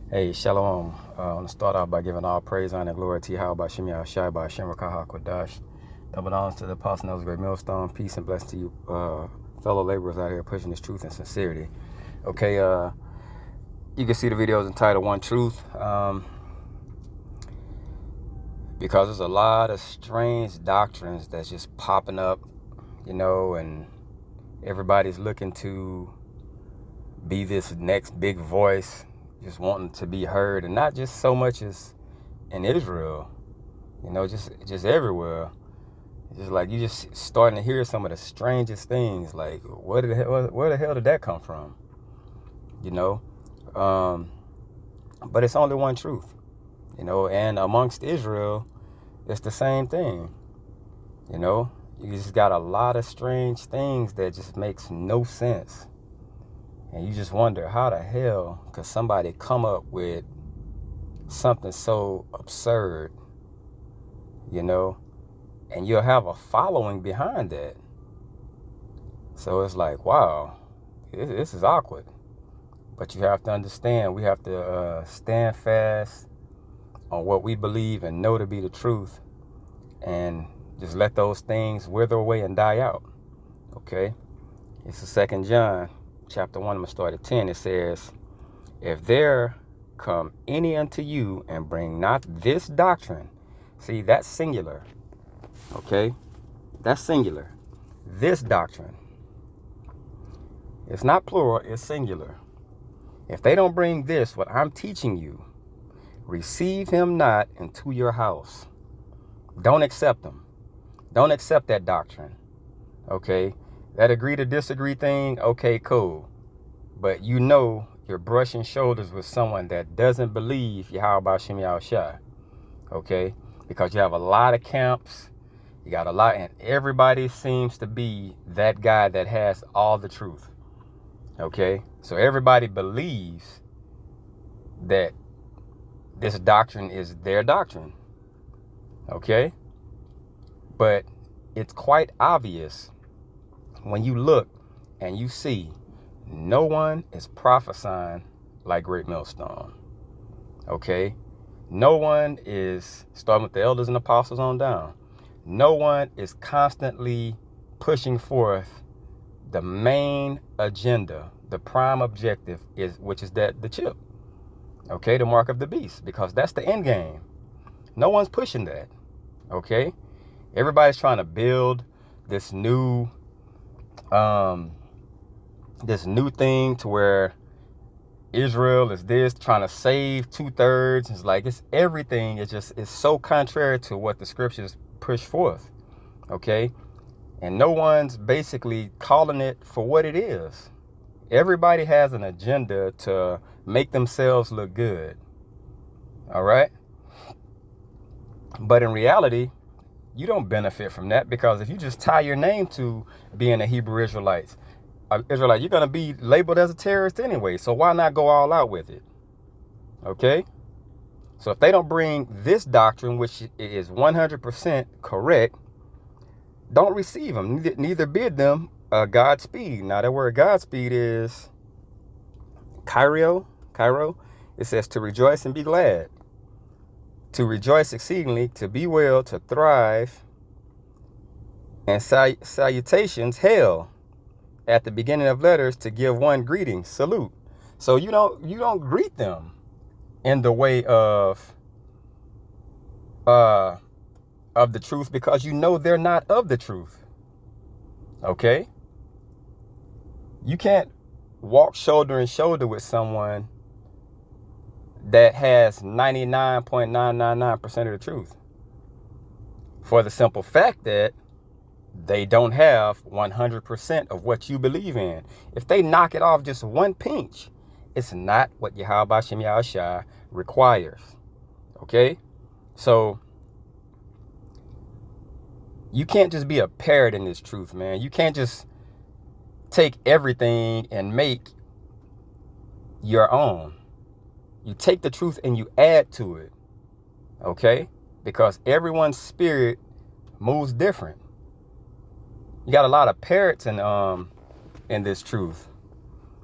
Hey, Shalom. I want to start off by giving all praise, honor, and glory to Yahweh Shem Yahushai by Shem Rakaha Kodash. Double honors to the Apostle Knows Great Millstone. Peace and blessings to you, fellow laborers out here pushing this truth and sincerity. Okay, you can see the videos entitled One Truth, because there's a lot of strange doctrines that's just popping up, and everybody's looking to be this next big voice, just wanting to be heard, and not just so much as in Israel, just everywhere. It's just like you just starting to hear some of the strangest things. Like, where the hell did that come from? You know, but it's only one truth. And amongst Israel, it's the same thing. You just got a lot of strange things that just makes no sense. And you just wonder, how the hell could somebody come up with something so absurd, and you'll have a following behind that. So it's like, wow, this is awkward. But you have to understand, we have to stand fast on what we believe and know to be the truth, and just let those things wither away and die out. Okay? It's the 2 John chapter 1, I'm going to start at 10. It says, if there come any unto you and bring not this doctrine, see, that's singular. Okay? That's singular. This doctrine. It's not plural, it's singular. If they don't bring this, what I'm teaching you, receive him not into your house. Don't accept them. Don't accept that doctrine. Okay? That agree to disagree thing, okay, cool. But you're brushing shoulders with someone that doesn't believe Yahweh Shem Yahushai. Okay? Because you have a lot of camps. You got a lot, and everybody seems to be that guy that has all the truth. Okay? So everybody believes that this doctrine is their doctrine. Okay? But it's quite obvious when you look and you see no one is prophesying like Great Millstone. Okay? No one is, starting with the elders and apostles on down, no one is constantly pushing forth the main agenda, the prime objective, which is that the chip. Okay, the mark of the beast, because that's the end game. No one's pushing that. Okay? Everybody's trying to build this new thing to where Israel is this, trying to save 2/3. It's like, it's everything. It's so contrary to what the scriptures push forth. Okay? And no one's basically calling it for what it is. Everybody has an agenda to make themselves look good. All right? But in reality, you don't benefit from that, because if you just tie your name to being a Hebrew Israelite, you're going to be labeled as a terrorist anyway. So why not go all out with it? Okay? So if they don't bring this doctrine, which is 100% correct, don't receive them. Neither bid them Godspeed. Now that word Godspeed is Cairo. It says to rejoice and be glad. To rejoice exceedingly, to be well, to thrive, and salutations, hail, at the beginning of letters, to give one greeting, salute. So you don't greet them in the way of the truth, because they're not of the truth. Okay? You can't walk shoulder and shoulder with someone that has 99.999% of the truth, for the simple fact that they don't have 100% of what you believe in. If they knock it off just one pinch, it's not what Yahweh Shem Yahushai requires. Okay? So you can't just be a parrot in this truth, man. You can't just take everything and make your own. You take the truth and you add to it. Okay? Because everyone's spirit moves different. You got a lot of parrots in this truth.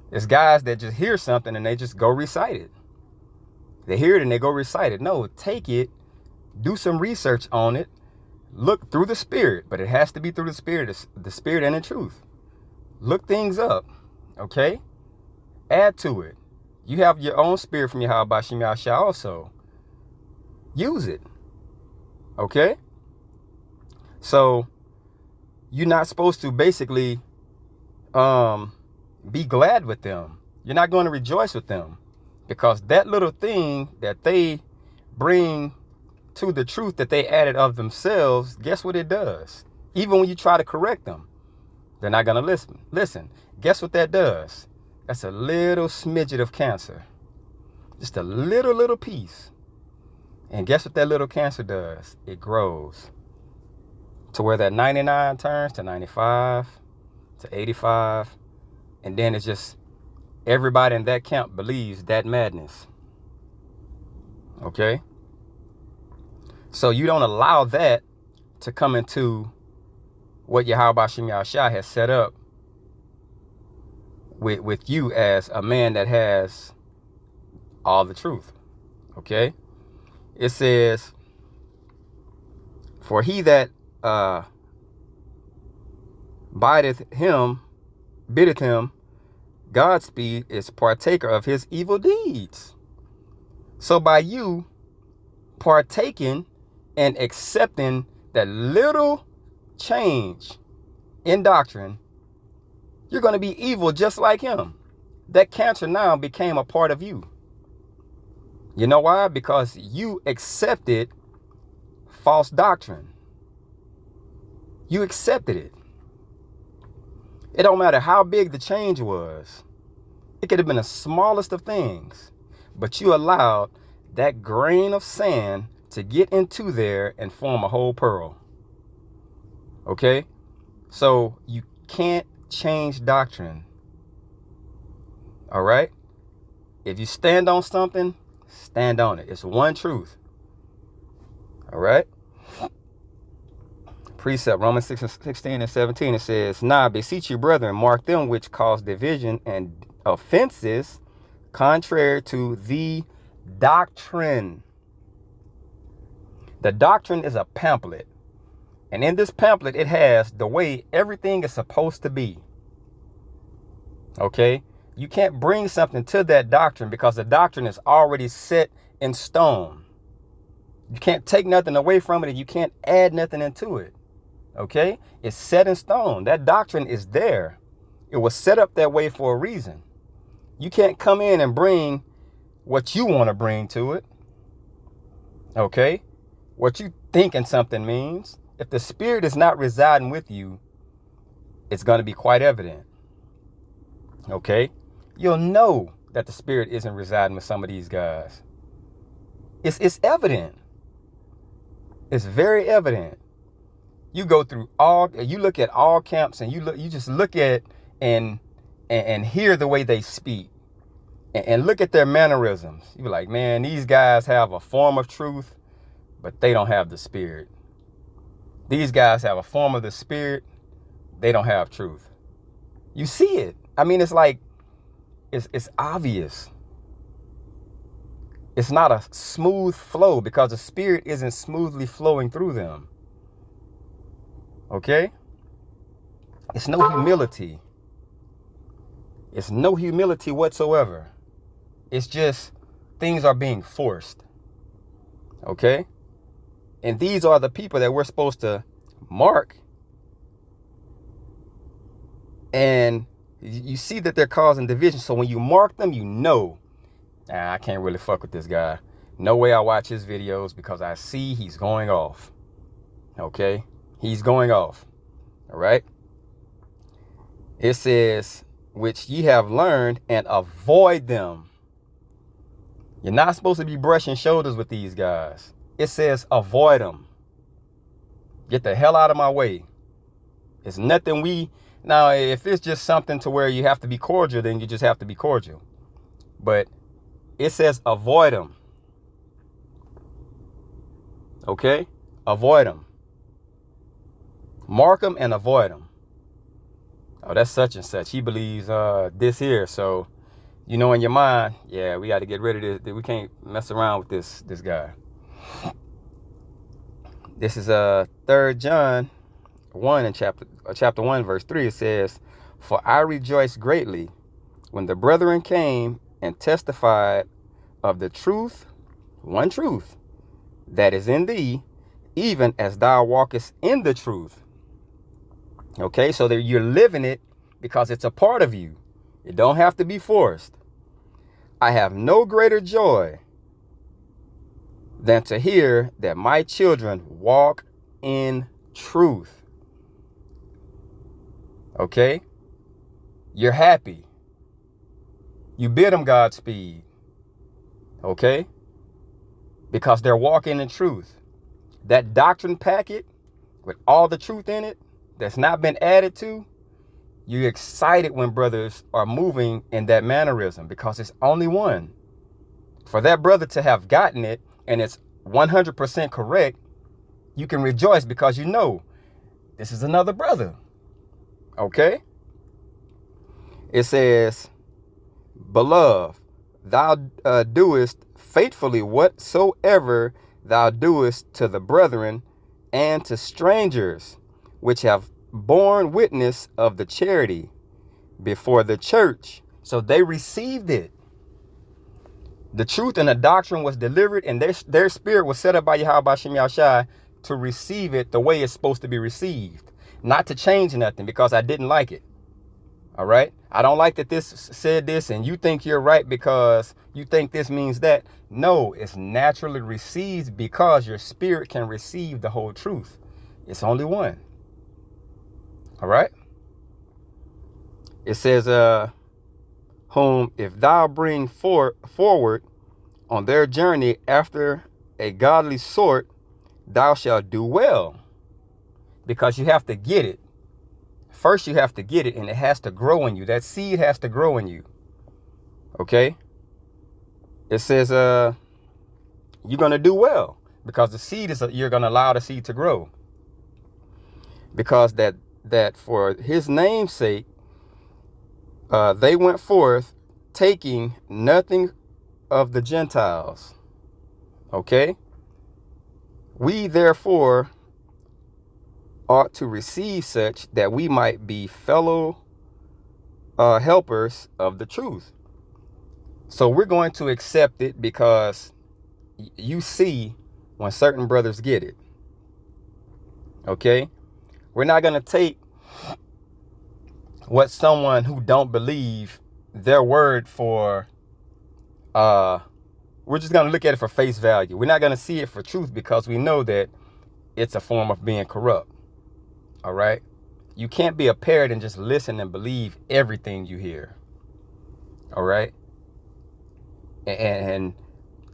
It's guys that just hear something and they just go recite it. They hear it and they go recite it. No, take it, do some research on it, look through the Spirit, but it has to be through the Spirit and the truth. Look things up, okay? Add to it. You have your own spirit from Yahweh Bashim Yahshua also. Use it, okay? So you're not supposed to basically be glad with them. You're not going to rejoice with them, because that little thing that they bring to the truth that they added of themselves, guess what it does? Even when you try to correct them, they're not going to listen. Guess what that does? That's a little smidget of cancer. Just a little piece. And guess what that little cancer does? It grows to where that 99 turns to 95, to 85. And then it's just everybody in that camp believes that madness. Okay? So you don't allow that to come into what Yahweh Bashim Yahshua has set up with you as a man that has all the truth. Okay? It says, for he that biddeth him Godspeed is partaker of his evil deeds. So by you partaking and accepting that little change in doctrine, you're going to be evil just like him. That cancer now became a part of you. You know why? Because you accepted false doctrine. You accepted it. It don't matter how big the change was. It could have been the smallest of things, but you allowed that grain of sand to get into there and form a whole pearl. Okay? So you can't change doctrine. All right? If you stand on something, stand on it. It's one truth. All right? Precept, Romans 6:16 and 17, it says, now I beseech you, brethren, mark them which cause division and offenses contrary to the doctrine. The doctrine is a pamphlet. And in this pamphlet, it has the way everything is supposed to be. Okay? You can't bring something to that doctrine because the doctrine is already set in stone. You can't take nothing away from it, and you can't add nothing into it. Okay? It's set in stone. That doctrine is there. It was set up that way for a reason. You can't come in and bring what you want to bring to it. Okay? What you thinking something means. If the Spirit is not residing with you, it's going to be quite evident. Okay? You'll know that the Spirit isn't residing with some of these guys. It's evident. It's very evident. You go through you look at all camps, and you just look at and hear the way they speak and look at their mannerisms. You be like, man, these guys have a form of truth, but they don't have the Spirit. These guys have a form of the Spirit. They don't have truth. You see it. I mean, it's like, it's obvious. It's not a smooth flow because the Spirit isn't smoothly flowing through them. Okay? It's no humility. It's no humility whatsoever. It's just things are being forced. Okay? And these are the people that we're supposed to mark. And you see that they're causing division. So when you mark them, you know, I can't really fuck with this guy. No way I watch his videos because I see he's going off. Okay? He's going off. All right? It says, which ye have learned, and avoid them. You're not supposed to be brushing shoulders with these guys. It says avoid them. Get the hell out of my way. It's nothing now, if it's just something to where you have to be cordial, then you just have to be cordial. But it says avoid them. Okay? Avoid them. Mark them and avoid them. Oh, that's such and such. He believes this here. So You know in your mind, yeah, we got to get rid of this. We can't mess around with this guy. This is 3 John 1 in chapter 1 verse 3. It says, "For I rejoiced greatly when the brethren came and testified of the truth, one truth, that is in thee, even as thou walkest in the truth." Okay, so that you're living it because it's a part of you. It don't have to be forced. "I have no greater joy than to hear that my children walk in truth." Okay? You're happy. You bid them Godspeed. Okay? Because they're walking in truth. That doctrine packet with all the truth in it that's not been added to, you're excited when brothers are moving in that mannerism because it's only one. For that brother to have gotten it and it's 100% correct, you can rejoice because you know this is another brother. Okay? It says, "Beloved, thou doest faithfully whatsoever thou doest to the brethren and to strangers, which have borne witness of the charity before the church." So they received it. The truth and the doctrine was delivered, and their spirit was set up by Yahweh Bashim Yahshai to receive it the way it's supposed to be received. Not to change nothing because I didn't like it. All right? I don't like that this said this and you think you're right because you think this means that. No, it's naturally received because your spirit can receive the whole truth. It's only one. All right? It says, "Whom if thou bring forward on their journey after a godly sort, thou shalt do well." Because you have to get it. First, you have to get it, and it has to grow in you. That seed has to grow in you. Okay? It says, you're going to do well. Because the seed is, you're going to allow the seed to grow. Because that for his name's sake, they went forth, taking nothing of the Gentiles. Okay? We, therefore, ought to receive such that we might be fellow helpers of the truth. So we're going to accept it because you see when certain brothers get it. Okay? We're not going to take what someone who don't believe their word for, we're just going to look at it for face value. We're not going to see it for truth because we know that it's a form of being corrupt. All right? You can't be a parrot and just listen and believe everything you hear. All right? And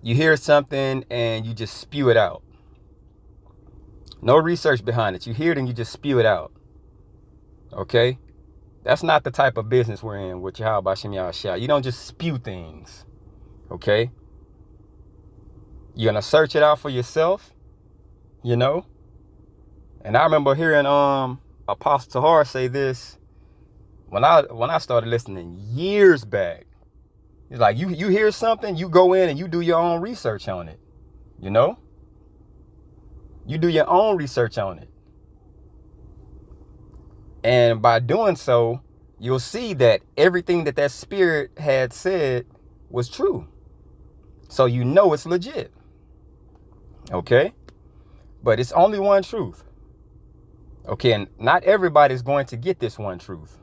you hear something and you just spew it out. No research behind it. You hear it and you just spew it out. Okay? That's not the type of business we're in with Yahweh Bashim Yahshua. You don't just spew things. Okay? You're going to search it out for yourself. You know? And I remember hearing Apostle Tahar say this when I started listening years back. He's like, you hear something, you go in and you do your own research on it. You know? You do your own research on it. And by doing so, you'll see that everything that spirit had said was true. So you know it's legit. Okay? But it's only one truth. Okay, and not everybody's going to get this one truth.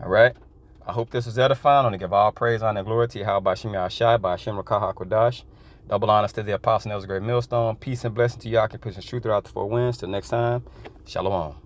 All right? I hope this was edifying. I want to give all praise, honor, and glory to Yahweh Bashim Yahshai, Bashim Rakah HaKodash. Double honors to the apostle, that was a great millstone. Peace and blessing to you. I can push the truth throughout the four winds. Till next time, shalom.